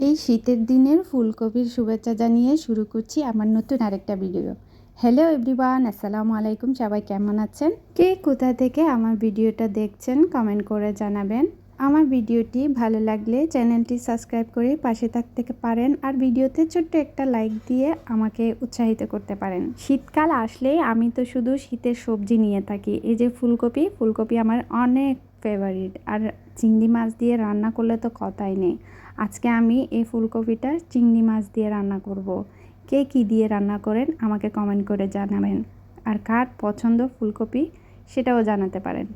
এই শীতের দিনের ফুলকপির শুভেচ্ছা জানিয়ে শুরু করছি আমার নতুন আরেকটা ভিডিও। হ্যালো এভরিওয়ান, আসসালামু আলাইকুম। সবাই কেমন আছেন? কে কোথা থেকে আমার ভিডিওটা দেখছেন কমেন্ট করে জানাবেন। আমার ভিডিওটি ভালো লাগলে চ্যানেলটি সাবস্ক্রাইব করে পাশে থাকতে পারেন, আর ভিডিওতে ছোট্ট একটা লাইক দিয়ে আমাকে উৎসাহিত করতে পারেন। শীতকাল আসলে আমি তো শুধু শীতের সবজি নিয়ে থাকি। এই যে ফুলকপি আমার অনেক ফেভারিট, আর চিংড়ি মাছ দিয়ে রান্না করলে তো কথাই নেই। আজকে আমি এই ফুলকপিটা চিংড়ি মাছ দিয়ে রান্না করব। কে কী দিয়ে রান্না করেন আমাকে কমেন্ট করে জানাবেন, আর কার পছন্দ ফুলকপি সেটাও জানাতে পারেন।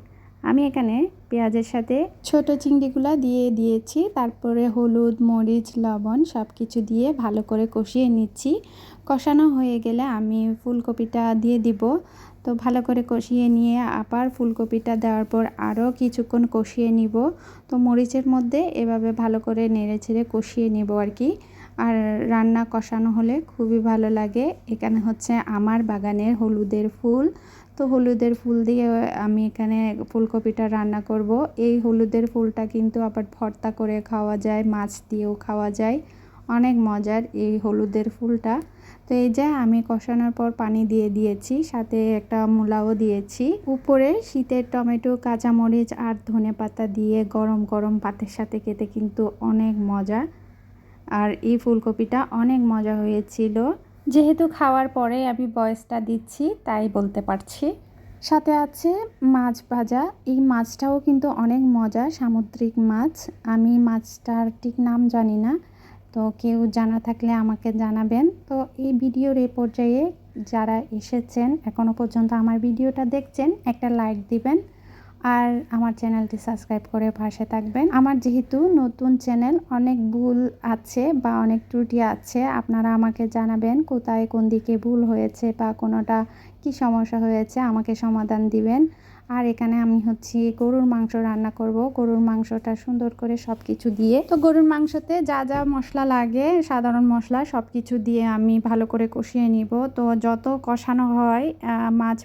আমি এখানে পেঁয়াজের সাথে ছোট চিংড়িগুলো দিয়ে দিয়েছি, তারপরে হলুদ, মরিচ, লবণ সব কিছু দিয়ে ভালো করে কষিয়ে নিচ্ছি। কষানো হয়ে গেলে আমি ফুলকপিটা দিয়ে দিব। তো ভালো করে কষিয়ে নিয়ে আবার ফুলকপিটা দেওয়ার পর আরও কিছুক্ষণ কষিয়ে নিব। তো মরিচের মধ্যে এভাবে ভালো করে নেড়ে ছেড়ে কষিয়ে নেব আর কি। আর রান্না কষানো হলে খুবই ভালো লাগে। এখানে হচ্ছে আমার বাগানের হলুদের ফুল, তো হলুদের ফুল দিয়ে আমি এখানে ফুলকপিটা রান্না করব। এই হলুদের ফুলটা কিন্তু আবার ভর্তা করে খাওয়া যায়, মাছ দিয়েও খাওয়া যায়, অনেক মজার এই হলুদের ফুলটা। তো এই যে আমি কষানোর পর পানি দিয়ে দিয়েছি, সাথে একটা মূলাও দিয়েছি। উপরে শীতের টমেটো, কাঁচামরিচ আর ধনেপাতা দিয়ে গরম গরম ভাতের সাথে খেতে কিন্তু অনেক মজা। আর এই ফুলকপিটা অনেক মজা হয়েছিল। যেহেতু খাওয়ার পরে আমি ভয়েসটা দিচ্ছি তাই বলতে পারছি। সাথে আছে মাছ ভাজা। এই মাছটাও কিন্তু অনেক মজা, সামুদ্রিক মাছ। আমি মাছটার ঠিক নাম জানি না, তো কেউ জানা থাকলে আমাকে জানাবেন। তো এই ভিডিওর এই পর্যায়ে যারা এসেছেন এখনও পর্যন্ত আমার ভিডিওটা দেখছেন, একটা লাইক দিবেন আর আমার চ্যানেলটি সাবস্ক্রাইব করে পাশে থাকবেন। আমার যেহেতু নতুন চ্যানেল, অনেক ভুল আছে বা অনেক ত্রুটি আছে, আপনারা আমাকে জানাবেন কোথায় কোন দিকে ভুল হয়েছে বা কোনোটা কি সমস্যা হয়েছে আমাকে সমাধান দিবেন। আর এখানে আমি গরুর মাংস রান্না করব। গরুর মাংসটা সুন্দর করে সব কিছু দিয়ে, তো গরুর মাংসতে যা যা মশলা লাগে সাধারণ মশলা সব কিছু দিয়ে আমি ভালো করে কষিয়ে নিব। তো যত কষানো হয়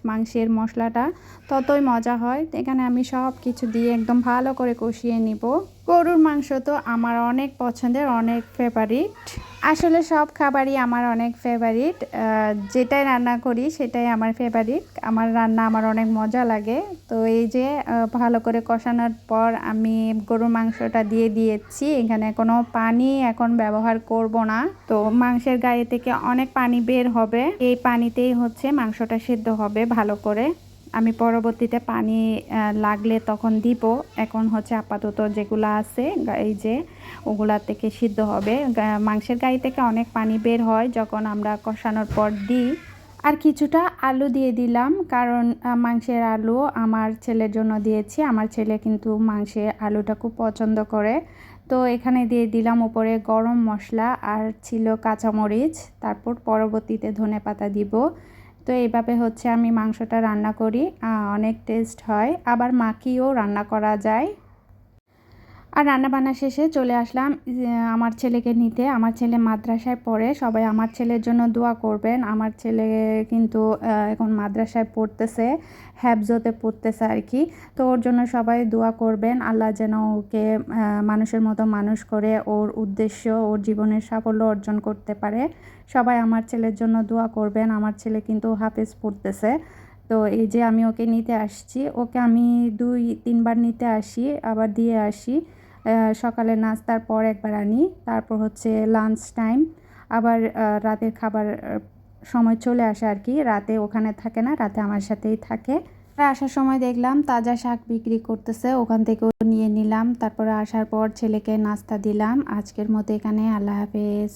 মাংসের মশলাটা ততই মজা হয়। তো এখানে আমি সব কিছু দিয়ে একদম ভালো করে কষিয়ে নিব। গরুর মাংস তো আমার অনেক পছন্দের, অনেক ফেভারিট। আসলে সব খাবারই আমার অনেক ফেভারিট, যেটাই রান্না করি সেটাই আমার ফেভারিট। আমার রান্না আমার অনেক মজা লাগে। তো এই যে ভালো করে কষানোর পর আমি গরুর মাংসটা দিয়ে দিয়েছি। এখানে কোনো পানি এখন ব্যবহার করব না। তো মাংসের গায়ে থেকে অনেক পানি বের হবে, এই পানিতেই মাংসটা সিদ্ধ হবে ভালো করে। আমি পরবর্তীতে পানি লাগলে তখন দিব। এখন আপাতত যেগুলো আছে এই যে ওগুলা থেকে সিদ্ধ হবে। মাংসের গায়ে থেকে অনেক পানি বের হয় যখন আমরা কষানোর পর দিই। আর কিছুটা আলু দিয়ে দিলাম, কারণ মাংসের আলু আমার ছেলের জন্য দিয়েছি। আমার ছেলে কিন্তু মাংসের আলুটা খুব পছন্দ করে। তো এখানে দিয়ে দিলাম উপরে গরম মশলা, আর ছিল কাঁচামরিচ, তারপর পরবর্তীতে ধনেপাতা দিব। তো এইভাবে আমি মাংসটা রান্না করি, অনেক টেস্ট হয়। আবার মাখিয়েও রান্না করা যায়। আর রান্নাবান্না শেষে চলে আসলাম আমার ছেলেকে নিতে। আমার ছেলে মাদ্রাসায় পড়ে, সবাই আমার ছেলের জন্য দোয়া করবেন। আমার ছেলে কিন্তু এখন মাদ্রাসায় পড়তেছে, হ্যাফজতে পড়তেছে আর কি। তো ওর জন্য সবাই দোয়া করবেন, আল্লাহ যেন ওকে মানুষের মতো মানুষ করে ওর উদ্দেশ্য, ওর জীবনের সাফল্য অর্জন করতে পারে। সবাই আমার ছেলের জন্য দোয়া করবেন। আমার ছেলে কিন্তু হাফেজ পড়তেছে। তো এই যে আমি ওকে নিতে আসছি, ওকে আমি 2-3 বার নিতে আসি, আবার দিয়ে আসি। সকালে নাস্তার পর একবার আনি, তারপর লাঞ্চ টাইম, আবার রাতের খাবার সময় চলে আসে আর কি। রাতে ওখানে থাকে না, রাতে আমার সাথেই থাকে। আসার সময় দেখলাম তাজা শাক বিক্রি করতেছে, ওখান থেকেও নিয়ে নিলাম। তারপরে আসার পর ছেলেকে নাস্তা দিলাম। আজকের মতো এখানে, আল্লাহ হাফেজ।